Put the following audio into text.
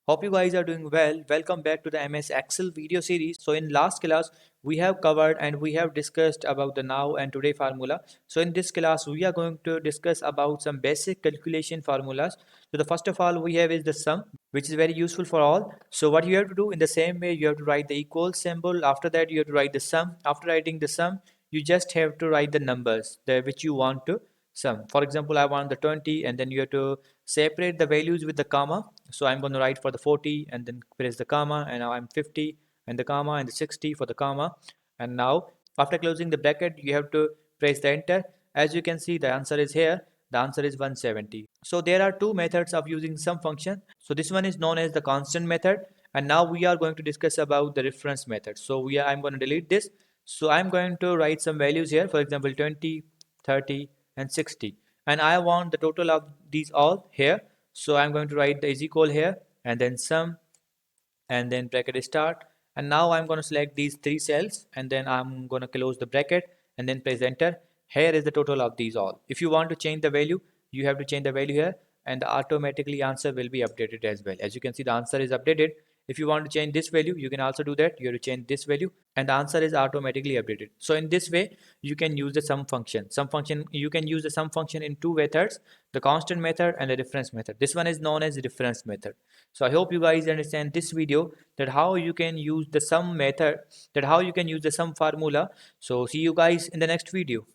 Hope you guys are doing well. Welcome back to the MS Excel video series. So in last class, we have covered and we have discussed about the now and today formula. So in this class, we are going to discuss about some basic calculation formulas. So the first of all we have is the sum, which is very useful for all. So what you have to do in the same way, you have to write the equal symbol. After that, you have to write the sum. After writing the sum, you just have to write the numbers which you want to sum. For example, I want the 20 and then you have to separate the values with the comma. So I'm going to write for the 40 and then press the comma, and now I'm 50 and the comma and the 60 for the comma. And now after closing the bracket, you have to press the enter. As you can see, the answer is here. The answer is 170. So there are two methods of using sum function. So this one is known as the constant method, and now we are going to discuss about the reference method. So I'm going to delete this. So I'm going to write some values here, for example 20, 30 and 60, and I want the total of these all here. So I'm going to write the is equal here and then sum and then bracket start, and now I'm going to select these three cells and then I'm going to close the bracket and then press enter. Here is the total of these all. If you want to change the value, you have to change the value here, and the automatically answer will be updated as well. As you can see, the answer is updated. If you want to change this value, you can also do that. You have to change this value and the answer is automatically updated. So in this way, you can use the sum function. You can use the sum function in two methods: the constant method and the reference method. This one is known as the reference method. So I hope you guys understand this video, that how you can use the sum method, that how you can use the sum formula. So see you guys in the next video.